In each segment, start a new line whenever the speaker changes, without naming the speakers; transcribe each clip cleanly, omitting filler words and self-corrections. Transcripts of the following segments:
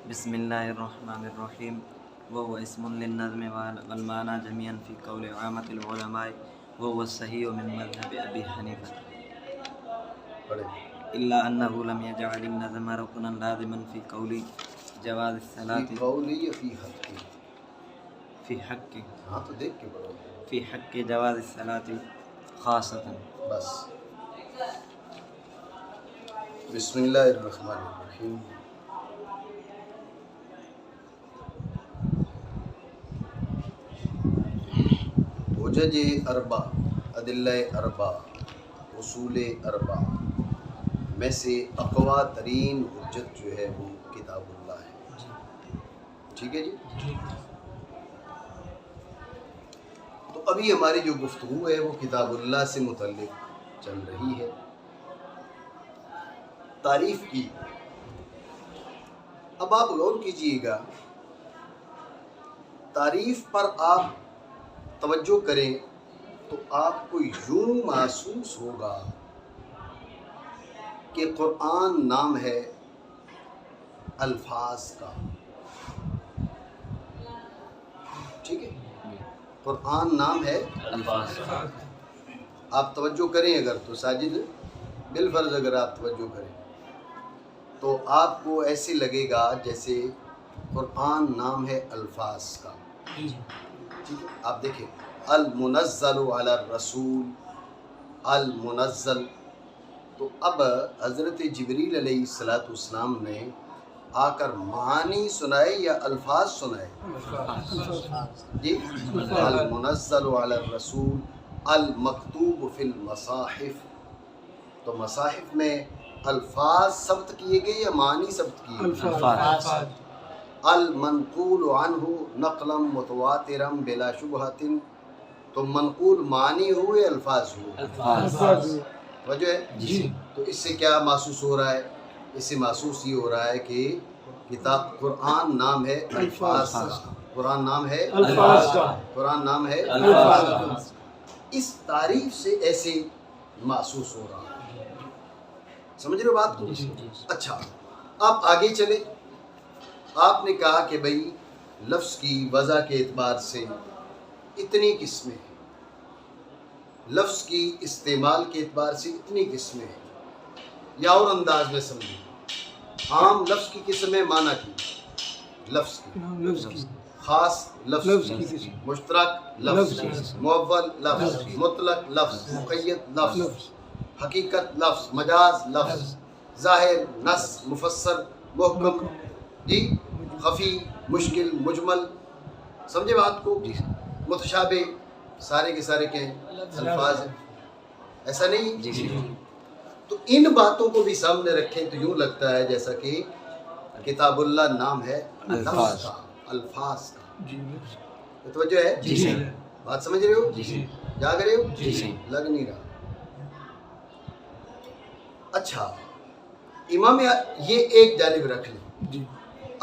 بسم الله الرحمن الرحيم وهو اسم للنظم والمعنى جميعا في قول عامة العلماء وهو الصحيح من مذهب أبي حنيفة إلا أنه لم يجعل النظم ركنا لازما في قول جواز الصلاة
في قولی یا فی حق کی؟
في حق
ہاں تو دیکھ کے پڑھو
في حق جواز الصلاة خاصة.
بس. بسم اللہ الرحمن الرحیم. حجج اربع، ادلہ اربع، اصول اربع میں سے اقویٰ ترین حجت جو ہے وہ کتاب اللہ ہے. ٹھیک ہے جی؟ تو ابھی ہماری جو گفتگو ہے وہ کتاب اللہ سے متعلق چل رہی ہے. تعریف کی. اب آپ غور کیجئے گا، تعریف پر آپ توجہ کریں تو آپ کو یوں محسوس ہوگا کہ قرآن نام ہے الفاظ کا. ٹھیک ہے؟ قرآن نام ہے
الفاظ.
آپ توجہ کریں اگر تو ساجد بالفرض اگر آپ توجہ کریں تو آپ کو ایسے لگے گا جیسے قرآن نام ہے الفاظ کا. ٹھیک ہے؟ آپ دیکھیں المنزل علی الرسول، المنزل. تو اب حضرت جبریل علیہ السلام نے آ کر معانی سنائے یا الفاظ سنائے؟ جی. المنزل علی الرسول المکتوب فی المصاحف. تو مصاحف میں الفاظ ثبت کیے گئے یا معانی ثبت کیے گئے؟
الفاظ.
المنقول عنہ نقلا متواترا بلا شبہۃ. تو منقول معنی ہوئے الفاظ ہوئے؟
الفاظ.
وجہ ہے
جی.
تو اس سے کیا محسوس ہو رہا ہے؟ اس سے محسوس یہ ہو رہا ہے کہ کتاب قرآن نام ہے الفاظ کا. قرآن نام ہے
الفاظ کا.
قرآن نام ہے
الفاظ.
اس تعریف سے ایسے محسوس ہو رہا ہے. سمجھ رہے ہو بات کو؟ اچھا آپ آگے چلے. آپ نے کہا کہ بھئی لفظ کی وضع کے اعتبار سے اتنی قسمیں ہیں، لفظ کی استعمال کے اعتبار سے اتنی قسمیں ہیں. یا اور انداز میں سمجھیں، عام لفظ کی قسم ہے معنی کی، لفظ کی خاص لفظ کی، مشترک لفظ کی، مؤول لفظ، مطلق لفظ، مقید لفظ، حقیقت لفظ، مجاز لفظ، ظاہر، نص، مفسر، محکم، جی، خفی، مشکل، مجمل. سمجھے بات کو؟ متشابہ، سارے کے سارے کہیں الفاظ ہیں. ایسا نہیں؟ تو ان باتوں کو بھی سامنے رکھیں تو یوں لگتا ہے جیسا کہ کتاب اللہ نام ہے لفظ کا، الفاظ کا. توجہ ہے؟ بات سمجھ رہے ہو؟ جاگ رہے ہو؟ لگ نہیں رہا. اچھا امام یہ ایک جانب رکھ لیں.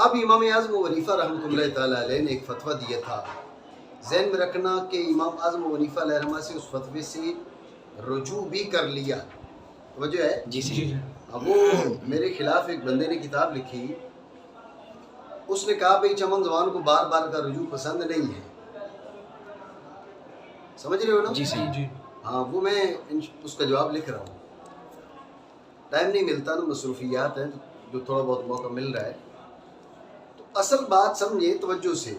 اب امام اعظم ابو حنیفہ رحمۃ اللہ تعالیٰ علیہ نے ایک فتویٰ دیا تھا. ذہن میں رکھنا کہ امام اعظم ابو حنیفہ علیہ رحمہ سے اس فتوے سے رجوع بھی کر لیا. توجہ ہے؟ اب وہ میرے خلاف ایک بندے نے کتاب لکھی، اس نے کہا بھئی چمن زبان کو بار بار کا رجوع پسند نہیں ہے. سمجھ رہے ہو نا؟ ہاں وہ میں اس کا جواب لکھ رہا ہوں. ٹائم نہیں ملتا نا، مصروفیات ہیں جو تھوڑا بہت موقع مل رہا ہے. تو اصل بات سمجھے توجہ سے.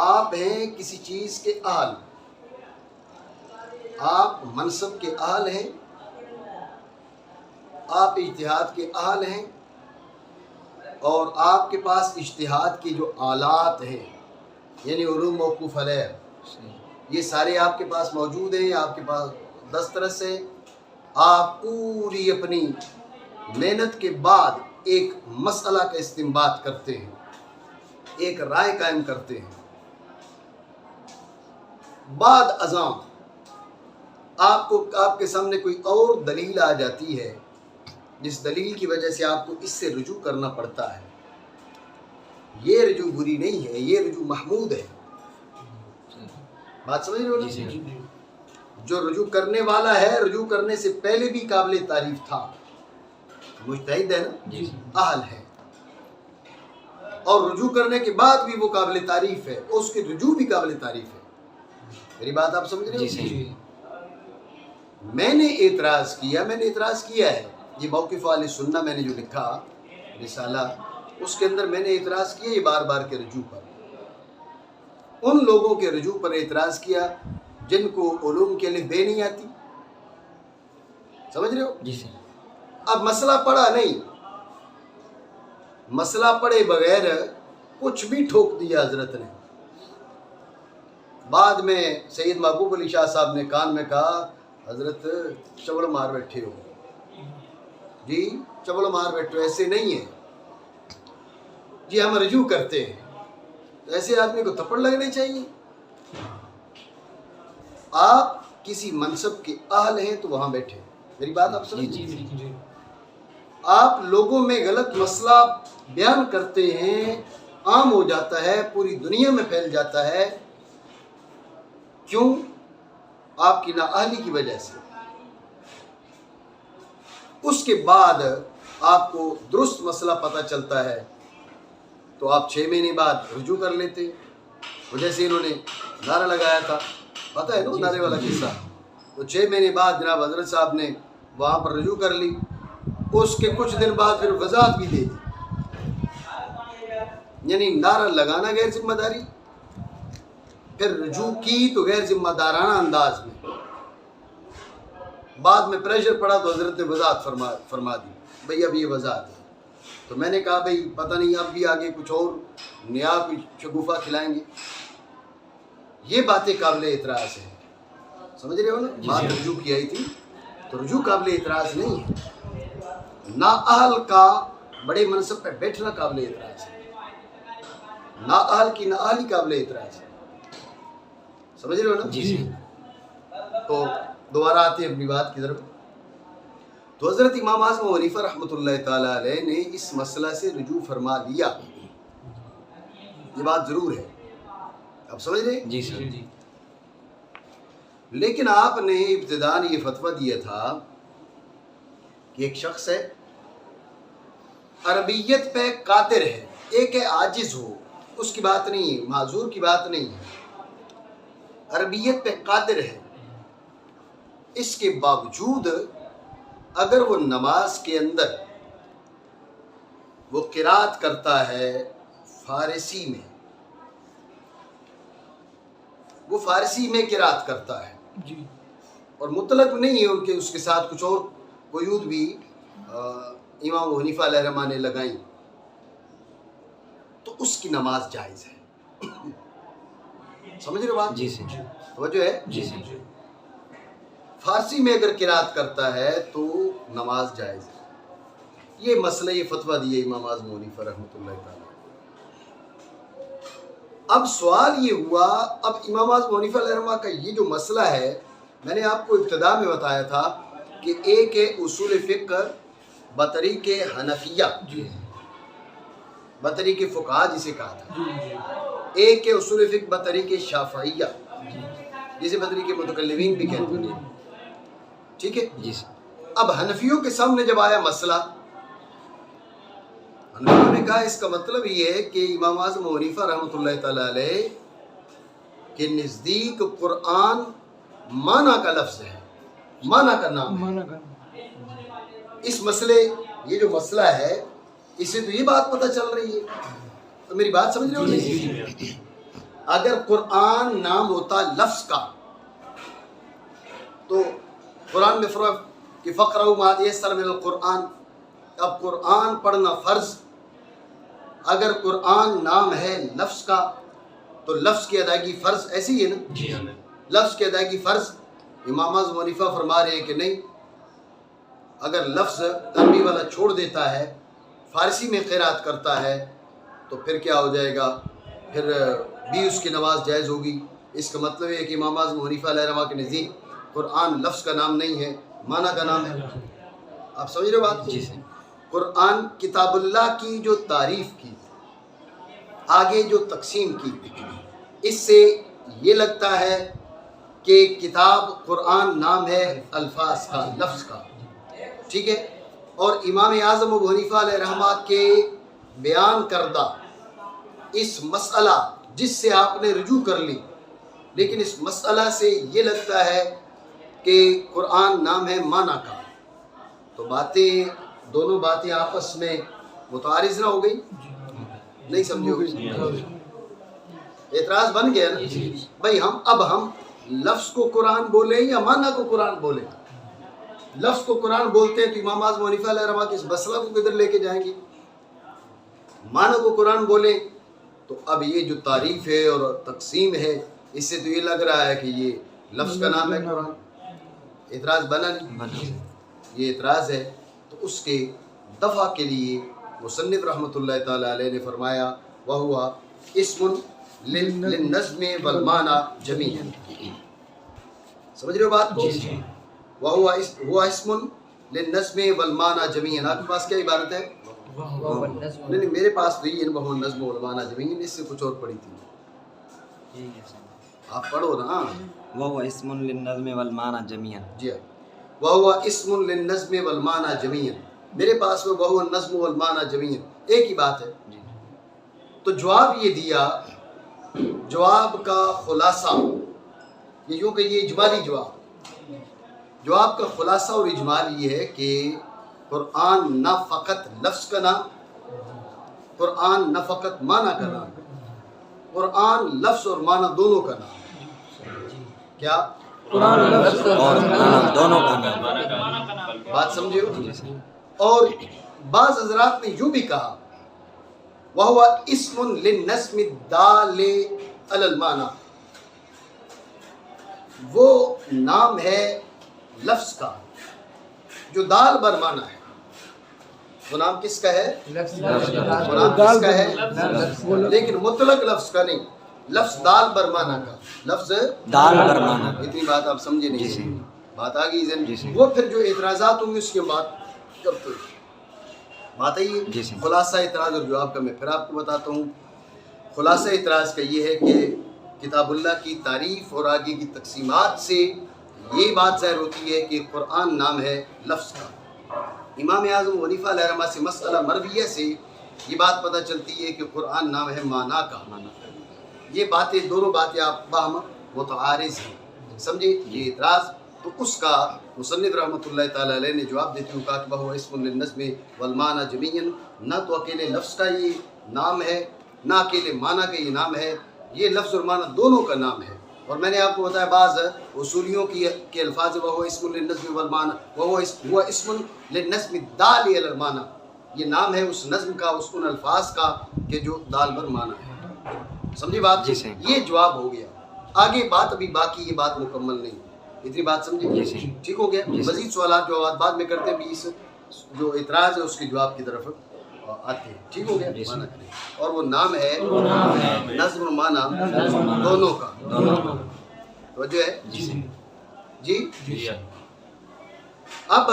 آپ ہیں کسی چیز کے اہل، آپ منصب کے اہل ہیں، آپ اجتہاد کے اہل ہیں، اور آپ کے پاس اجتہاد کے جو آلات ہیں یعنی علوم موقوف علیہ یہ سارے آپ کے پاس موجود ہیں، آپ کے پاس دسترس ہے. آپ پوری اپنی محنت کے بعد ایک مسئلہ کا استنباط کرتے ہیں، ایک رائے قائم کرتے ہیں. بعد ازاں آپ کے سامنے کوئی اور دلیل آ جاتی ہے جس دلیل کی وجہ سے آپ کو اس سے رجوع کرنا پڑتا ہے. یہ رجوع بری نہیں ہے، یہ رجوع محمود ہے. بات سمجھ رہے ہو نا؟ جو رجوع کرنے والا ہے رجوع کرنے سے پہلے بھی قابل تعریف تھا، مجتہد ہے نا، اہل ہے. اور رجوع کرنے کے بعد بھی وہ قابل تعریف ہے، اور اس کے رجوع بھی قابل تعریف ہے۔ میری بات آپ سمجھ رہے ہو؟ میں نے اعتراض کیا ہے، یہ موقف اہل سنہ میں نے جو لکھا رسالہ، اس کے اندر میں نے اعتراض کیا یہ بار بار کے رجوع پر، ان لوگوں کے رجوع پر اعتراض کیا جن کو علوم کے الف بے نہیں آتی، سمجھ رہے ہو؟ اب مسئلہ پڑھا نہیں، مسئلہ پڑھے بغیر کچھ بھی ٹھوک دیا حضرت نے۔ بعد میں سید محبوب علی شاہ صاحب نے کان میں کہا حضرت چبڑ مار بیٹھے ہو، جی چبڑ مار بیٹھے ہو، ایسے نہیں ہے جی، ہم رجوع کرتے ہیں، ایسے آدمی کو تھپڑ لگنے چاہیے۔ آپ کسی منصب کے اہل ہیں تو وہاں بیٹھے، میری بات آپ سمجھیں؟ آپ لوگوں میں غلط مسئلہ بیان کرتے ہیں، عام ہو جاتا ہے، پوری دنیا میں پھیل جاتا ہے، کیوں؟ آپ کی نااہلی کی وجہ سے۔ اس کے بعد آپ کو درست مسئلہ پتہ چلتا ہے تو آپ 6 مہینے بعد رجوع کر لیتے، وہ جیسے انہوں نے نعرہ لگایا تھا، پتہ ہے نا نعرے والا قصہ، تو 6 مہینے بعد جناب حضرت صاحب نے وہاں پر رجوع کر لی، اس کے کچھ دن بعد پھر وضاحت بھی دے دی، یعنی نعرہ لگانا غیر ذمہ داری، پھر رجوع کی تو غیر ذمہ دارانہ انداز میں، بعد میں پریشر پڑا تو حضرت نے وضاحت فرما دی، بھئی اب یہ وضاحت ہے۔ تو میں نے کہا بھئی پتہ نہیں اب بھی آگے کچھ اور نیا کوئی شگوفہ کھلائیں گے، یہ باتیں قابل اعتراض ہیں، سمجھ رہے ہو نا؟ بات رجوع کی آئی تھی تو رجوع قابل اعتراض نہیں ہے، نااہل کا بڑے منصب پہ بیٹھنا قابل اعتراض ہے، نااہل کی نااہلی قابل اعتراض ہے، سمجھ رہے ہو نا؟ تو دوبارہ آتے ہیں اپنی بات کی طرف۔ تو حضرت امام اعظم حنیفہ رحمۃ اللہ تعالیٰ علیہ نے اس مسئلہ سے رجوع فرما لیا، یہ بات ضرور ہے، آپ سمجھ رہے ہیں؟
جی سر۔
لیکن آپ نے ابتداءً یہ فتویٰ دیا تھا کہ ایک شخص ہے عربیت پہ قادر ہے، ایک ہے عاجز ہو، اس کی بات نہیں ہے، معذور کی بات نہیں ہے، عربیت پہ قادر ہے، اس کے باوجود اگر وہ نماز کے اندر وہ قرات کرتا ہے فارسی میں، وہ فارسی میں قرات کرتا ہے اور مطلق نہیں ہے ان کے، اس کے ساتھ کچھ اور قیود بھی امام حنیفہ علیہ رحمہ نے لگائیں، تو اس کی نماز جائز ہے، سمجھ رہے ہو بات؟
جی سر۔
توجہ ہے؟
جی سر۔
فارسی میں اگر قرات کرتا ہے تو نماز جائز ہے، یہ مسئلہ، یہ فتویٰ دیا امام اعظم حنیفہ رحمۃ اللہ تعالیٰ۔ اب سوال یہ ہوا، اب امام اعظم حنیفہ علیہ رحمہ کا یہ جو مسئلہ ہے، میں نے آپ کو ابتدا میں بتایا تھا کہ ایک ہے اصول فقہ بطریق حنفیہ، بطریق فقہا جسے کہا تھا، ایک ہے اصول فقہ بطریق شافعیہ جسے بطریق متکلمین بھی کہتے ہیں، ٹھیک ہے؟
جی سر۔
اب حنفیوں کے سامنے جب آیا مسئلہ، حنفیوں نے کہا اس کا مطلب یہ ہے کہ امام اعظم حنیفہ رحمۃ اللہ تعالیٰ علیہ کے نزدیک قرآن معنی کا لفظ ہے، معنی کا نام ہے، اس مسئلے، یہ جو مسئلہ ہے اس سے تو یہ بات پتہ چل رہی ہے، تو میری بات سمجھ رہے ہو نہیں؟ اگر قرآن نام ہوتا لفظ کا تو قرآن میں فرق کہ فقرؤ ما تیسر من القرآن، اب قرآن پڑھنا فرض، اگر قرآن نام ہے لفظ کا تو لفظ کی ادائیگی فرض، ایسے ہی ہے نا؟ لفظ کی ادائیگی فرض، امام اعظم حنیفہ فرما رہے ہیں کہ نہیں، اگر لفظ عربی والا چھوڑ دیتا ہے، فارسی میں قرات کرتا ہے تو پھر کیا ہو جائے گا، پھر بھی اس کی نماز جائز ہوگی۔ اس کا مطلب ہے کہ امام اعظم حنیفہ علیہ رحمہ کے نزدیک قرآن لفظ کا نام نہیں ہے، معنی کا نام ہے، آپ سمجھ رہے ہو بات؟
جی سر۔
قرآن کتاب اللہ کی جو تعریف کی، آگے جو تقسیم کی، اس سے یہ لگتا ہے کہ کتاب قرآن نام ہے الفاظ کا، لفظ کا، ٹھیک ہے؟ اور امام اعظم ابو حنیفہ علیہ رحمہ کے بیان کردہ اس مسئلہ جس سے آپ نے رجوع کر لی، لیکن اس مسئلہ سے یہ لگتا ہے کہ قرآن نام ہے معنی کا، تو دونوں باتیں آپس میں متعارض نہ ہو گئی؟ نہیں سمجھے ہوگی؟ اعتراض بن گیا نا بھائی، ہم لفظ کو قرآن بولیں یا معنی کو قرآن بولیں؟ لفظ کو قرآن بولتے ہیں تو امام اعظم حنیفہ علیہ رحمہ کے اس مسئلہ کو کدھر لے کے جائیں گے؟ معنی کو قرآن بولیں تو اب یہ جو تعریف ہے اور تقسیم ہے، اس سے تو یہ لگ رہا ہے کہ یہ لفظ کا نام ہے قرآن۔ اعتراض بنا نہیں؟ یہ اعتراض ہے، تو اس کے دفع کے لیے مصنف رحمۃ اللہ تعالی علیہ نے فرمایا وَهُوَ اسم للنظم والمعنی جمیعا۔ سمجھ رہے ہو بات کو؟ وہ اسم للنظم والمعنی جمیعا۔ آپ کے پاس کیا عبارت ہے؟ نہیں میرے پاس تو یہ ہے وَهُوَ النظم والمعنی جمیعا، اس سے کچھ اور پڑھی تھی، آپ پڑھو نا۔
وَهُوَ اسم للنظم والمعنى جميعا۔
جی ہاں، وَهُوَ اسم للنظم والمعنى جميعا، میرے پاس میں وَهُوَ النظم والمعنى جميعا، ایک ہی بات ہے۔ تو جواب یہ دیا، جواب کا خلاصہ، یہ یوں کہ یہ اجمالی جواب کا خلاصہ اور اجمال یہ ہے کہ قرآن نہ فقط لفظ کا نام، قرآن نہ فقط معنی کا نام، قرآن لفظ اور معنی دونوں کا نام۔ کیا؟
قرآن لفظ اور معنی دونوں کا نام۔
بات سمجھے ہو؟ اور بعض حضرات نے یوں بھی کہا وَهُوَ اسم للنظم الدال علی المعنی، وہ نام ہے لفظ کا جو دال بر معنی ہے۔ وہ نام کس کا ہے؟ وہ نام کس کا ہے؟ لیکن مطلق لفظ کا نہیں، لفظ دال بر معنی کا، لفظ
دال بر معنی۔
اتنی بات آپ سمجھے نہیں؟ بات آ گئی؟ وہ پھر جو اعتراضات ہوں گے اس کے بعد کرتے ہیں۔ بات آئیے خلاصہ اعتراض اور جواب کا میں پھر آپ کو بتاتا ہوں۔ خلاصہ اعتراض کا یہ ہے کہ کتاب اللہ کی تعریف اور آگے کی تقسیمات سے یہ بات ظاہر ہوتی ہے کہ قرآن نام ہے لفظ کا۔ امام اعظم حنیفہ علیہ رحمہ سے مسئلہ مرویہ سے یہ بات پتہ چلتی ہے کہ قرآن نام ہے معنی کا۔ یہ باتیں دونوں باتیں آپ باہم متعارض ہیں، سمجھے؟ یہ اعتراض تو اس کا مصنف رحمۃ اللہ تعالی علیہ نے جواب دیتے ہوئے کہا کہ وَهُوَ اسم للنظم والمعنی جمیعا، نہ تو اکیلے لفظ کا یہ نام ہے، نہ اکیلے معنی کا یہ نام ہے، یہ لفظ اور معنی دونوں کا نام ہے۔ اور میں نے آپ کو بتایا بعض اصولیوں کے الفاظ وَهُوَ اسم للنظم والمعنی، وَهُوَ اسم للنظم الدال علی المعنی، یہ نام ہے اس نظم کا، اس ان الفاظ کا کہ جو دال بر معنی ہے۔ سمجھی بات؟ یہ جواب ہو گیا۔ آگے بات ابھی باقی، یہ بات مکمل نہیں، اتنی بات سمجھے؟ ٹھیک ہو گیا؟ مزید سوالات جوابات بعد میں کرتے ہیں، اس جو اعتراض ہے اس کے جواب کی طرف آتے ہیں۔ ٹھیک ہو گیا؟ معنی کریں، اور وہ نام ہے نظم و معنی دونوں کا۔ توجہ ہے؟ جی اب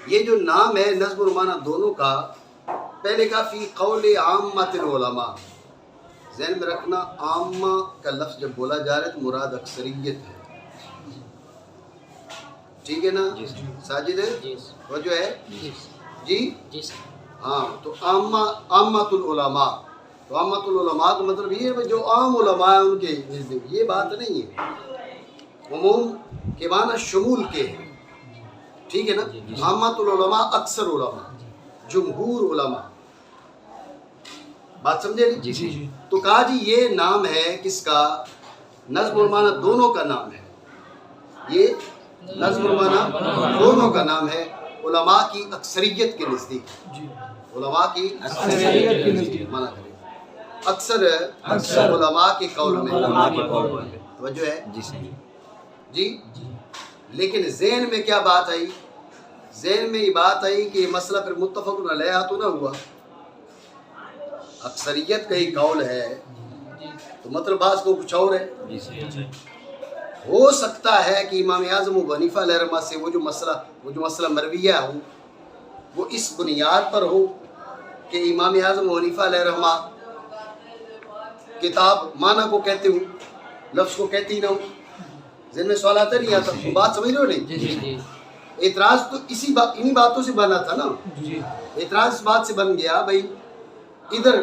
یہ جو نام ہے نظم و معنی دونوں کا، پہلے کا فی قول عامۃ العلماء، ذہن میں رکھنا عامہ کا لفظ جب بولا جا رہا ہے تو مراد اکثریت ہے، ٹھیک ہے نا ساجد ہے؟ وہ جو ہے جی ہاں، تو عامۃ العلماء، تو عامۃ العلماء کا مطلب یہ ہے جو عام علماء ہیں ان کے نزدیک، یہ بات نہیں ہے، عموم کے معنی شمول کے ہیں، ٹھیک ہے نا؟ عامۃ العلماء اکثر علماء، جمہور علماء، بات سمجھے نہیں؟
جی
تو کہا جی یہ نام ہے کس کا؟ نظم و معنی دونوں کا نام ہے، یہ نظم و معنی دونوں کا نام ہے علماء کی اکثریت کے نزدیک، علماء کی اکثریت کے نزدیک معنی کریں، اکثر علماء کے قول میں، توجہ ہے؟ جی لیکن ذہن میں کیا بات آئی؟ ذہن میں یہ بات آئی کہ یہ مسئلہ پھر متفق علیہ تو نہ ہوا، اکثریت کا ہی قول ہے تو مطلب بعض کو کچھ اور ہے۔ ہو سکتا ہے کہ امام اعظم ابو حنیفہ علیہ رحمہ سے وہ جو مسئلہ مرویہ ہو وہ اس بنیاد پر ہو کہ امام اعظم ابو حنیفہ علیہ رحمہ کتاب معنی کو کہتے ہوں، لفظ کو کہتی نہ ہو۔ ذہن میں سوال آتا نہیں آتا؟ بات سمجھ رہے ہو نہیں؟ اعتراض تو انہی باتوں سے بنا تھا نا، اعتراض اس بات سے بن گیا بھائی ادھر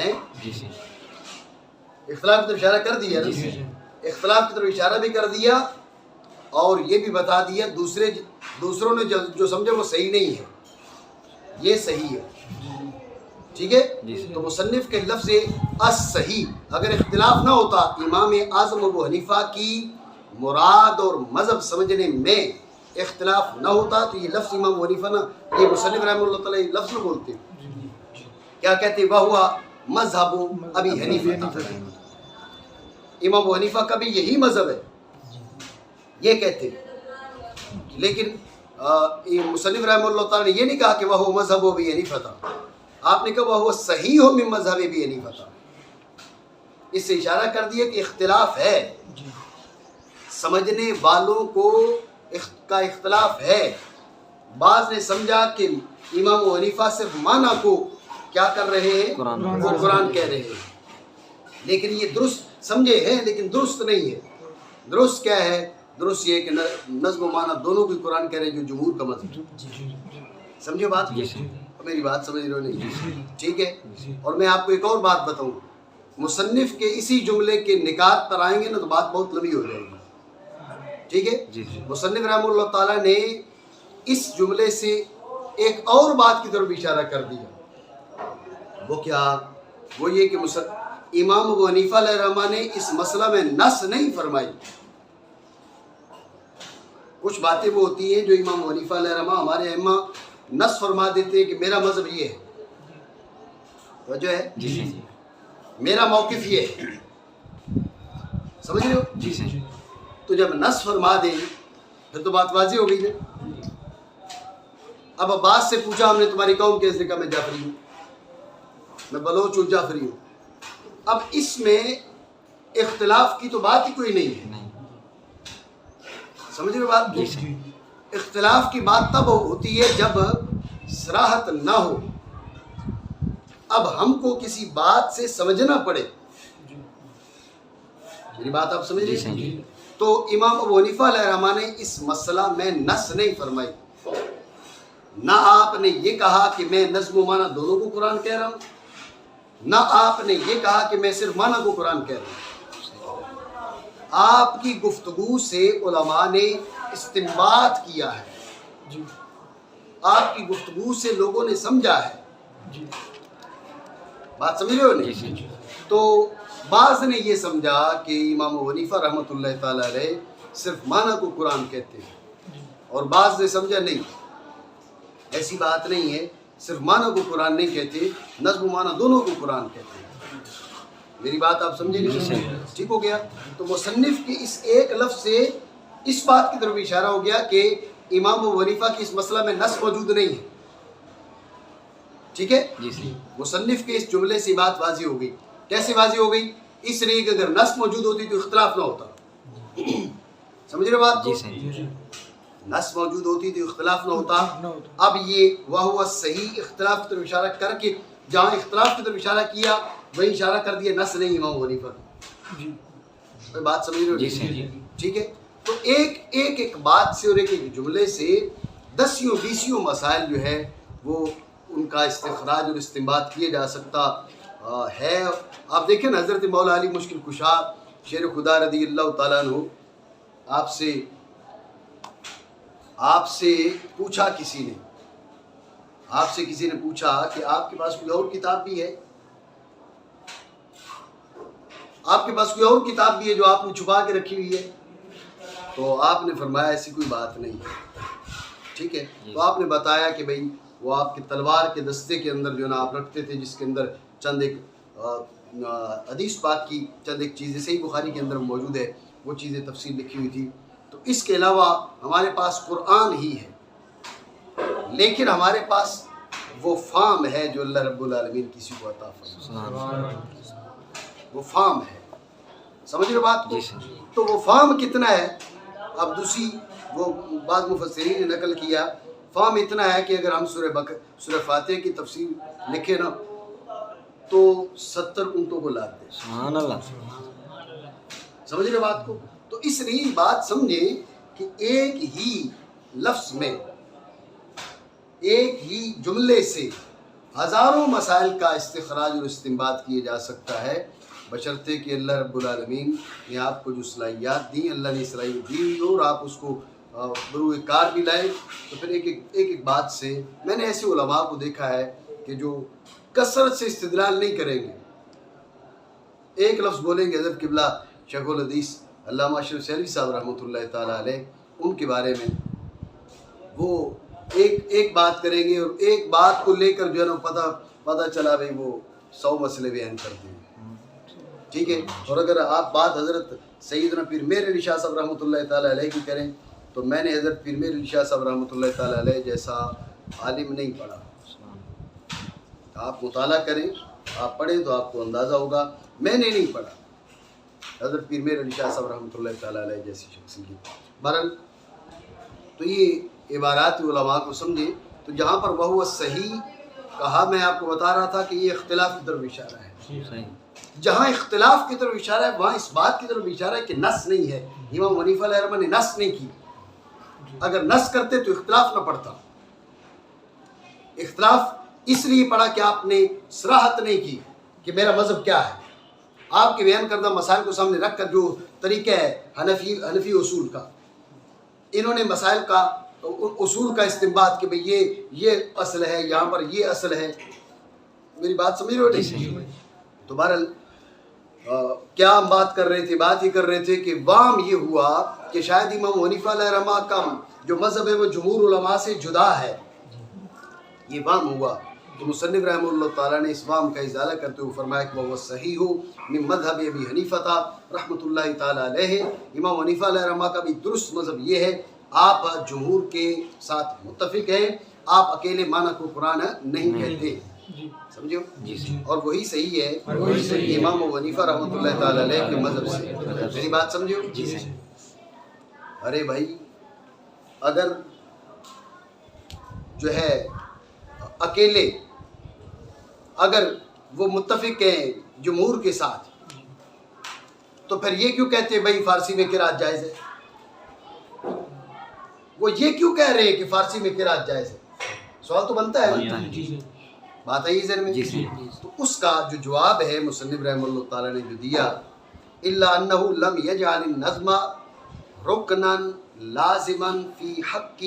ہیں؟
جی جی
اختلاف کی طرف اشارہ کر دیا نا، اختلاف کی طرف اشارہ بھی کر دیا اور یہ بھی بتا دیا دوسروں نے جو سمجھا وہ صحیح نہیں ہے، یہ صحیح ہے، ٹھیک ہے؟ تو مصنف کے لفظ الصحیح، اگر اختلاف نہ ہوتا، امام اعظم ابو حنیفہ کی مراد اور مذہب سمجھنے میں اختلاف نہ ہوتا تو یہ لفظ امام ابو حنیفہ نہ، یہ مصنف رحمہ اللہ تعالیٰ یہ لفظ نہ بولتے، کیا کہتے وہو مذہب ابی حنیفہ، امام ابو حنیفہ کا بھی یہی مذہب ہے، یہ کہتے، لیکن مصنف رحمہ اللہ تعالیٰ نے یہ نہیں کہا کہ وہ مذہب ابی حنیفہ تھا، آپ نے کہا وہ صحیح ہو من مذہب ابی حنیفہ تھا، اس سے اشارہ کر دیا کہ اختلاف ہے، سمجھنے والوں کو کا اختلاف ہے، بعض نے سمجھا کہ امام ابو حنیفہ صرف معنی کو کیا کر رہے ہیں، وہ قرآن کہہ رہے ہیں، لیکن یہ درست سمجھے ہیں لیکن درست نہیں ہے، درست کیا ہے، درست یہ ہے کہ نظم و معنی دونوں کو قرآن کہہ رہے ہیں جو جمہور کا مذہب، سمجھے بات؟ میری بات سمجھ رہے ہو نہیں؟ ٹھیک ہے، اور میں آپ کو ایک اور بات بتاؤں، مصنف کے اسی جملے کے نکات پر آئیں گے نا تو بات بہت لمبی ہو جائے گی، ٹھیک ہے؟ مصنف رحمہ اللہ تعالیٰ نے اس جملے سے ایک اور بات کی طرف اشارہ کر دیا، وہ کیا؟ وہ یہ کہ امام ابو حنیفہ علیہ الرحمہ نے اس مسئلہ میں نص نہیں فرمائی، کچھ باتیں وہ ہوتی ہیں جو امام ابو حنیفہ علیہ الرحمہ ہمارے ائمہ نص فرما دیتے ہیں کہ میرا مذہب یہ ہے، وجہ ہے میرا موقف یہ ہے، سمجھ رہے ہو؟ تو جب نص فرما دیں پھر تو بات واضح ہو گئی نا۔ اب عباس سے پوچھا ہم نے تمہاری قوم کیسے، کہا میں جعفری ہوں، میں بلوچ ہوں، جعفری ہوں، اب اس میں اختلاف کی تو بات ہی کوئی نہیں ہے، سمجھ رہے ہو بات؟ اختلاف کی بات تب ہوتی ہے جب صراحت نہ ہو، اب ہم کو کسی بات سے سمجھنا پڑے، میری بات آپ سمجھ رہے ہیں؟ تو امام ابو حنیفہ علیہ الرحمہ نے اس مسئلہ میں نص نہیں فرمائی، نہ آپ نے یہ کہا کہ میں نظم و معنی دونوں کو قرآن کہہ رہا ہوں، نہ آپ نے یہ کہا کہ میں صرف معنی کو قرآن کہہ رہا ہوں، آپ کی گفتگو سے علماء نے استنباط کیا ہے، آپ کی گفتگو سے لوگوں نے سمجھا ہے، بات سمجھ رہے ہو نہیں؟ تو بعض نے یہ سمجھا کہ امام ابو حنیفہ رحمۃ اللہ تعالیٰ علیہ صرف معنی کو قرآن کہتے ہیں، اور بعض نے سمجھا نہیں، ایسی بات نہیں ہے، صرف معنی کو قرآن نہیں کہتے، نظم و معنی دونوں کو قرآن کہتے ہیں، میری بات آپ سمجھے نہیں؟ ٹھیک ہو گیا؟ تو مصنف کے اس ایک لفظ سے اس بات کی طرف اشارہ ہو گیا کہ امام ابو حنیفہ کی اس مسئلہ میں نص موجود نہیں ہے، ٹھیک ہے؟ مصنف کے اس جملے سے بات واضح ہو گئی، کیسے واضح ہو گئی؟ اس لیے کہ اگر نص موجود ہوتی تو اختلاف نہ ہوتا، سمجھ رہے بات کو؟ نص موجود ہوتی تو اختلاف نہ ہوتا، اب یہ وہو صحیح اختلاف کی طرف اشارہ کر کے جہاں اختلاف کی طرف اشارہ کیا وہی اشارہ کر دیا نص نہیں امام ابو حنیفہ، بات سمجھ رہے ہو؟ ٹھیک ہے؟ تو ایک بات سے اور ایک جملے سے دسیوں بیسیوں مسائل جو ہے وہ ان کا استخراج اور استنباط کیا جا سکتا ہے۔ آپ دیکھیں نا حضرت مولا علی مشکل کشا شیر خدا رضی اللہ تعالیٰ عنہ آپ سے پوچھا کسی نے پوچھا کہ آپ کے پاس کوئی اور کتاب بھی ہے، آپ کے پاس کوئی اور کتاب بھی ہے جو آپ نے چھپا کے رکھی ہوئی ہے؟ تو آپ نے فرمایا ایسی کوئی بات نہیں ہے، ٹھیک ہے؟ تو آپ نے بتایا کہ بھئی وہ آپ کے تلوار کے دستے کے اندر جو نا آپ رکھتے تھے، جس کے اندر چند ایک حدیث پاک کی چند ایک چیزیں صحیح بخاری کے اندر موجود ہے، وہ چیزیں تفصیل لکھی ہوئی تھی، تو اس کے علاوہ ہمارے پاس قرآن ہی ہے، لیکن ہمارے پاس وہ فام ہے جو اللہ رب العالمین کسی کو عطا فرمائے، وہ فام ہے، سمجھ رہے بات کو؟ تو وہ فام کتنا ہے؟ اب دوسری وہ بعض مفسرین نے نقل کیا، فام اتنا ہے کہ اگر ہم سورہ فاتحہ کی تفسیر لکھے نا تو 70 اونٹوں کو لاد دے، سبحان اللہ، سمجھ رہے بات کو؟ تو اس لیے بات سمجھیں کہ ایک ہی لفظ میں، ایک ہی جملے سے ہزاروں مسائل کا استخراج اور استنباط کیا جا سکتا ہے، بشرطے کہ اللہ رب العالمین نے آپ کو جو صلاحیات دی، اللہ نے صلاحیت دی ہوئی ہو اور آپ اس کو بروئے کار بھی لائیں. تو پھر ایک بات سے میں نے ایسے علماء کو دیکھا ہے کہ جو کثرت سے استدلال نہیں کریں گے، ایک لفظ بولیں گے. حضرت قبلہ شیخ الحدیث علامہ اشرف سیلوی صاحب رحمۃ اللہ تعالیٰ علیہ، ان کے بارے میں وہ ایک بات کریں گے اور ایک بات کو لے کر جو ہے نا پتہ چلا بھائی وہ 100 مسئلے بیان کر دیں. ٹھیک ہے. اور اگر آپ بات حضرت سیدنا پیر میر علی شاہ صاحب رحمۃ اللہ تعالیٰ علیہ کی کریں تو میں نے حضرت پیر میر علی شاہ صاحب رحمۃ اللہ تعالیٰ علیہ جیسا عالم نہیں پڑھا. آپ مطالعہ کریں، آپ پڑھیں تو آپ کو اندازہ ہوگا. میں نے نہیں پڑھا حضرت پیر میر علی شاہ صاحب رحمۃ اللہ تعالیٰ علیہ جیسی شخصیت. بہرحال تو یہ عبارات علماء کو سمجھے. تو جہاں پر وہ صحیح کہا، میں آپ کو بتا رہا تھا کہ یہ اختلاف کی طرف اشارہ ہے. جہاں اختلاف کی طرف اشارہ ہے وہاں اس بات کی طرف اشارہ ہے کہ نص نہیں ہے. امام حنیفہ علیہ الرحمہ نے نص نہیں کی. اگر نص کرتے تو اختلاف نہ پڑتا. اختلاف اس لیے پڑا کہ آپ نے صراحت نہیں کی کہ میرا مذہب کیا ہے. آپ کے بیان کردہ مسائل کو سامنے رکھ کر جو طریقہ ہے حنفی اصول کا، انہوں نے مسائل کا اصول کا استنباط کہ بھئی یہ اصل ہے، یہاں پر یہ اصل ہے. میری بات سمجھ رہے ہو نہیں؟ تو بہرحال کیا ہم بات کر رہے تھے؟ بات یہ کر رہے تھے کہ وام یہ ہوا کہ شاید امام حنیفہ علیہ الرحمہ کا جو مذہب ہے وہ جمہور علماء سے جدا ہے. یہ وام ہوا تو مصنف رحمہ اللہ تعالیٰ نے اس وام کا ازالہ کرتے ہوئے فرمایا کہ وہ صحیح ہو من مذہب ابی حنیفہ رحمۃ اللہ تعالیٰ علیہ. امام حنیفہ علیہ الرحمہ کا بھی درست مذہب یہ ہے، آپ جمہور کے ساتھ متفق ہیں، آپ اکیلے معنی کو قرآن نہیں کہتے. سمجھو؟ اور وہی صحیح ہے امام حنیفہ رحمۃ اللہ تعالیٰ علیہ کے مذہب سے. میری بات سمجھو؟ ارے بھائی اگر جو ہے اکیلے اگر وہ متفق ہیں جمہور کے ساتھ تو پھر یہ کیوں کہتے ہیں بھائی فارسی میں قرات جائز ہے؟ وہ یہ کیوں کہہ رہے ہیں کہ فارسی میں قرات جائز ہے؟ سوال تو بنتا ہے. بات ہے ذہن میں. تو اس کا جو جواب ہے مصنف رحمہ اللہ تعالیٰ نے جو دیا، الا انہ لم یجعل النظم رکنا لازما فی حق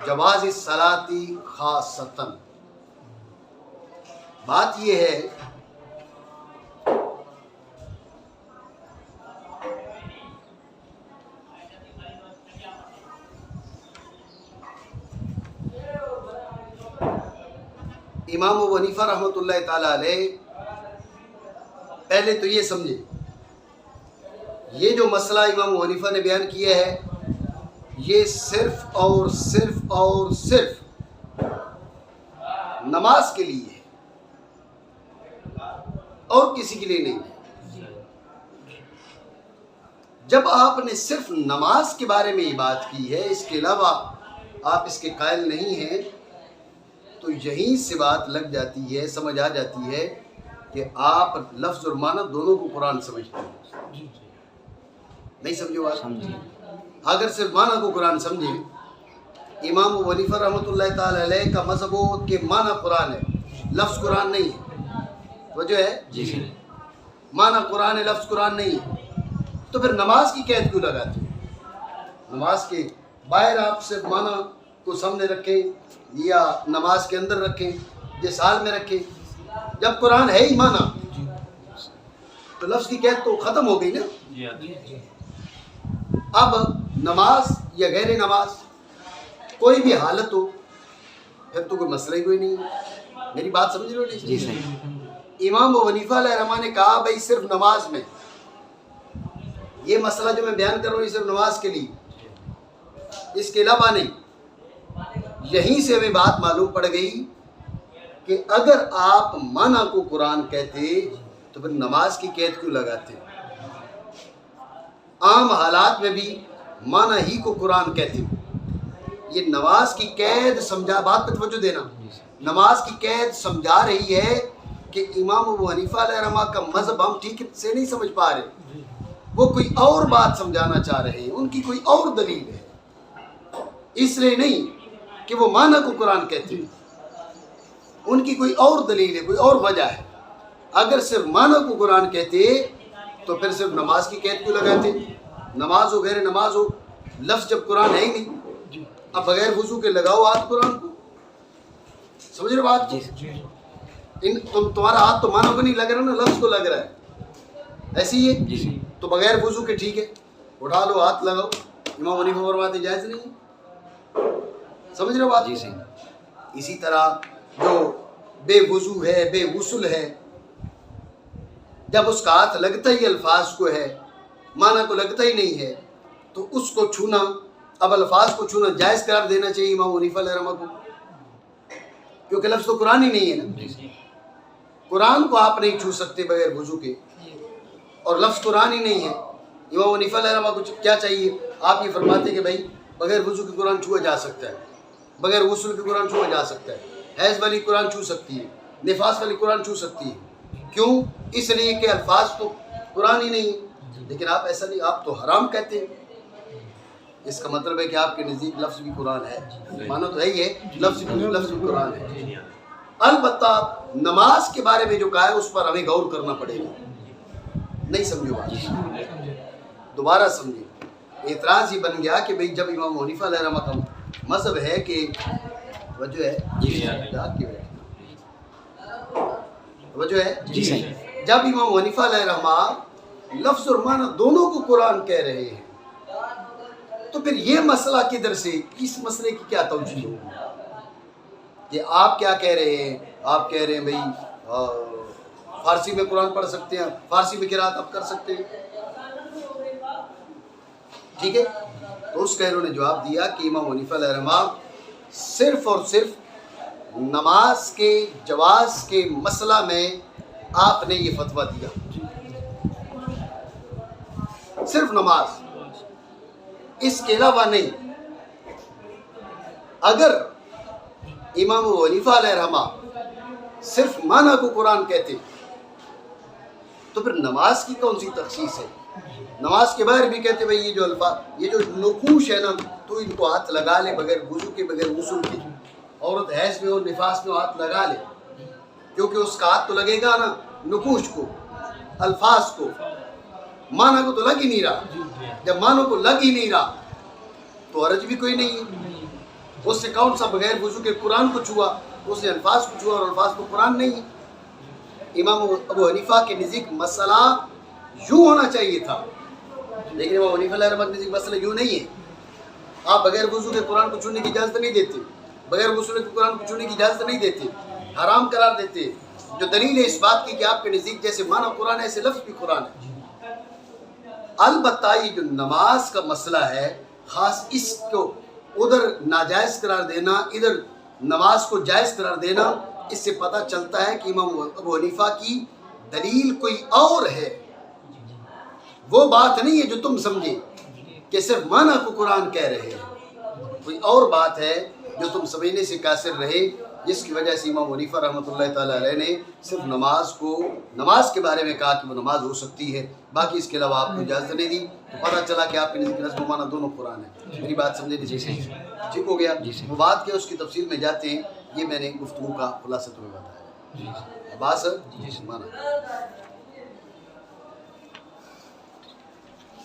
جواز الصلاۃ خاصۃ. بات یہ ہے امام ابو حنیفہ رحمۃ اللہ تعالیٰ علیہ پہلے تو یہ سمجھے، یہ جو مسئلہ امام ابو حنیفہ نے بیان کیا ہے یہ صرف اور صرف نماز کے لیے ہے اور کسی کے لیے نہیں ہے. جب آپ نے صرف نماز کے بارے میں یہ بات کی ہے، اس کے علاوہ آپ اس کے قائل نہیں ہیں، تو یہیں سے بات لگ جاتی ہے، سمجھ آ جاتی ہے کہ آپ لفظ اور معنی دونوں کو قرآن سمجھتے ہیں. نہیں سمجھو بات؟ اگر صرف معنی کو قرآن سمجھے، امام ابو حنیفہ رحمۃ اللہ تعالیٰ علیہ کا مذہب ہو کہ معنی قرآن ہے، لفظ قرآن نہیں ہے. وجہ ہے معنی قرآن ہے، لفظ قرآن نہیں ہے، تو پھر نماز کی قید کیوں لگاتے ہیں؟ نماز کے باہر آپ صرف معنی کو سامنے رکھیں یا نماز کے اندر رکھیں، جس حال میں رکھیں. جب قرآن ہے ہی معنی تو لفظ کی قید تو ختم ہو گئی نا. اب نماز یا غیر نماز کوئی بھی حالت ہو پھر تو کوئی مسئلہ ہی کوئی نہیں ہے. میری بات سمجھ رہے ہو نہیں؟ جی صحیح. امام ابو حنیفہ علیہ الرحمہ نے کہا بھائی صرف نماز میں، یہ مسئلہ جو میں بیان کر رہا ہوں یہ صرف نماز کے لیے، اس کے علاوہ نہیں. یہیں سے ہمیں بات معلوم پڑ گئی کہ اگر آپ معنی کو قرآن کہتے تو پھر نماز کی قید کیوں لگاتے؟ عام حالات میں بھی معنی ہی کو قرآن کہتے. یہ نماز کی قید سمجھا، بات پہ توجہ دینا، نماز کی قید سمجھا رہی ہے کہ امام ابو حنیفہ علیہ الرحمہ کا مذہب ہم ٹھیک سے نہیں سمجھ پا رہے، وہ کوئی اور بات سمجھانا چاہ رہے ہیں، ان کی کوئی اور دلیل ہے، اس لیے نہیں کہ وہ معنی کو قرآن کہتے ہیں. ان کی کوئی اور دلیل ہے, کوئی اور وجہ ہے. اگر صرف معنی کو قرآن کہتے تو پھر صرف نماز کی قید کیوں لگاتے؟ نماز ہو غیر نماز ہو, لفظ جب قرآن ہے ہی نہیں, اب بغیر وضو کے لگاؤ ہاتھ قرآن کو. سمجھ رہے بات؟ تمہارا ہاتھ تو معنی کو نہیں لگ رہا نا, لفظ کو لگ رہا ہے. ایسی ہی ہے تو بغیر وضو کے ٹھیک ہے, اٹھا لو ہاتھ لگاؤ. امام حنیفہ فرماتے جائز نہیں. سمجھ رہے بات؟ اسی طرح جو بے وضو ہے, بے غسل ہے, جب اس کا ہاتھ لگتا ہی الفاظ کو ہے, معنی کو لگتا ہی نہیں ہے, تو اس کو چھونا, اب الفاظ کو چھونا جائز قرار دینا چاہیے امام حنیفہ علیہ رحمہ کو, کیونکہ لفظ تو قرآن ہی نہیں ہے نا. قرآن کو آپ نہیں چھو سکتے بغیر وضو کے, اور لفظ قرآن ہی نہیں ہے. امام حنیفہ علیہ رحمہ کو کیا چاہیے؟ آپ یہ فرماتے کہ بھائی بغیر وضو کے قرآن چھوا جا سکتا ہے, بغیر غسل کے قرآن چھوا جا سکتا ہے, حیض والی قرآن چھو سکتی ہے, نفاس والی قرآن چھو سکتی ہے. کیوں؟ اس لیے کہ الفاظ تو قرآن ہی نہیں ہے. لیکن آپ ایسا نہیں, آپ تو حرام کہتے ہیں. اس کا مطلب ہے کہ آپ کے نزدیک لفظ بھی قرآن ہے, مانا تو ہے ہی ہے, لفظ بھی قرآن ہے. البتہ نماز کے بارے میں جو کہا ہے اس پر ہمیں غور کرنا پڑے گا. نہیں سمجھو بات, دوبارہ سمجھے. اعتراض ہی بن گیا کہ بھئی جب امام حنیفہ علیہ رحمہ کا مذہب ہے کہ وجہ ہے وجہ ہے جب امام حنیفہ علیہ رحمہ لفظ اور معنی دونوں کو قرآن کہہ رہے ہیں, تو پھر یہ مسئلہ کدھر سے, اس مسئلے کی کیا توجیہ ہوگی کہ آپ کیا کہہ رہے ہیں؟ آپ کہہ رہے ہیں بھئی فارسی میں قرآن پڑھ سکتے ہیں, فارسی میں قرات آپ کر سکتے ہیں, ٹھیک ہے. تو اس کہروں نے جواب دیا کہ امام حنیفہ علیہ رحمہ صرف اور صرف نماز کے جواز کے مسئلہ میں آپ نے یہ فتویٰ دیا, صرف نماز, اس کے علاوہ نہیں. اگر امام حنیفہ علیہ رحمہ صرف معنی کو قرآن کہتے تو پھر نماز کی کون سی تخصیص ہے؟ نماز کے باہر بھی کہتے بھئی یہ جو الفاظ, یہ جو نقوش ہے نا, تو ان کو ہاتھ لگا لے بغیر وضو کے, بغیر غسل کے. عورت حیض میں اور نفاس میں ہاتھ لگا لے, کیونکہ اس کا ہاتھ تو لگے گا نا نقوش کو, الفاظ کو, معنی کو تو لگ ہی نہیں رہا. جب معنی کو لگ ہی نہیں رہا تو حرج بھی کوئی نہیں ہے. اس سے کون سا بغیر وضو کے قرآن کو چھوا, اس نے الفاظ کو چھوا, اور الفاظ کو قرآن نہیں ہے. امام ابو حنیفہ کے نزدیک مسئلہ یوں ہونا چاہیے تھا, لیکن امام حنیفہ علیہ رحمہ کے نزدیک مسئلہ یوں نہیں ہے. آپ بغیر وضو کے قرآن کو چھونے کی اجازت نہیں دیتے, بغیر غسل کے قرآن کو چھونے کی اجازت نہیں دیتے, حرام قرار دیتے. جو دلیل ہے اس بات کی کہ آپ کے نزدیک جیسے معنی قرآن ہے ایسے لفظ بھی قرآن ہے. البتہ یہ جو نماز کا مسئلہ ہے, خاص اس کو ادھر ناجائز قرار دینا, ادھر نماز کو جائز قرار دینا, اس سے پتہ چلتا ہے کہ امام ابو حنیفہ کی دلیل کوئی اور ہے. وہ بات نہیں ہے جو تم سمجھے کہ صرف معنی کو قرآن کہہ رہے ہیں, کوئی اور بات ہے جو تم سمجھنے سے قاصر رہے, جس کی وجہ سے امام حنیفہ رحمۃ اللہ تعالیٰ علیہ نے صرف نماز کے بارے میں کہا کہ وہ نماز ہو سکتی ہے, باقی اس کے علاوہ آپ کو اجازت نہیں دی. تو پتہ چلا کہ آپ کے نزدیک نظم و معنی دونوں قرآن ہے. میری بات سمجھے نہیں؟ ٹھیک ہو گیا. وہ بات کیا اس کی تفصیل میں جاتے ہیں, یہ میں نے گفتگو کا خلاصہ تمہیں بتایا. عباس مانا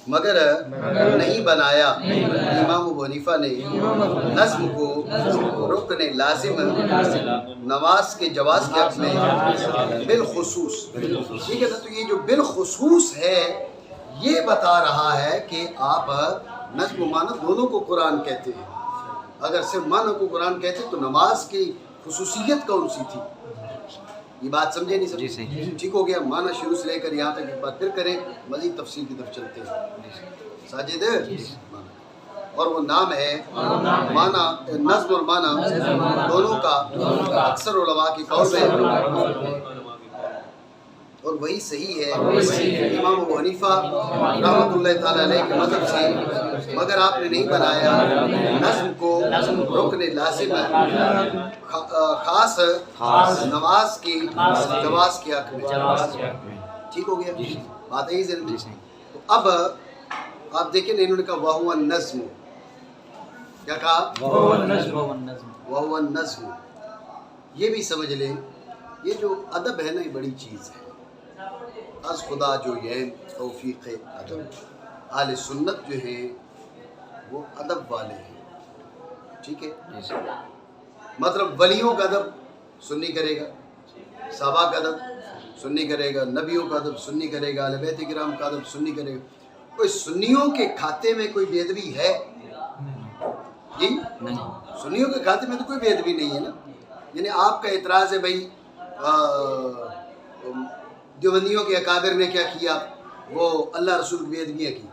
مگر نہیں بنایا امام ابو حنیفہ نے نظم کو رکن لازم نماز کے جواز کے حق میں بالخصوص. ٹھیک ہے نا, تو یہ جو بالخصوص ہے یہ بتا رہا ہے کہ آپ نظم و معنی دونوں کو قرآن کہتے ہیں. اگر صرف معنی کو قرآن کہتے تو نماز کی خصوصیت کون سی تھی؟ یہ بات سمجھے نہیں سمجھے؟ ٹھیک ہو گیا. معنی شروع سے لے کر یہاں تک ایک بار پھر کریں, مزید تفصیل کی طرف چلتے ہیں. ساجد, اور وہ نام ہے معنی, نظم اور معنی دونوں کا اکثر علماء کی قول ہے, اور وہی صحیح ہے امام ابو حنیفہ رحمۃ اللہ تعالیٰ علیہ کے مذہب سے. مگر آپ نے نہیں بنایا نظم کو رکن لازم خاص نماز کی جواز کے حق میں. ٹھیک ہو گیا, بات ہے ذہن میں. تو اب آپ دیکھیں انہوں نے کہا وَهُوَ النَّظْمُ, کیا کہا؟ وَهُوَ النَّظْمُ. یہ بھی سمجھ لیں یہ جو ادب ہے نا یہ بڑی چیز ہے. از خدا جو یہ توفیق ادب. اہل سنت جو ہیں وہ ادب والے ہیں. ٹھیک ہے. مطلب ولیوں کا ادب سنی کرے گا، صحابہ کا ادب سنی کرے گا، نبیوں کا ادب سنی کرے گا، اہل بیت کرام کا ادب سنی کرے گا. کوئی سنیوں کے کھاتے میں کوئی بے ادبی ہے؟ جی
نہیں.
سنیوں کے کھاتے میں تو کوئی بے ادبی نہیں ہے نا. یعنی آپ کا اعتراض ہے بھائی دیوبندیوں کے اکابر نے کیا کیا، وہ اللہ رسول کی بے ادبیاں کی.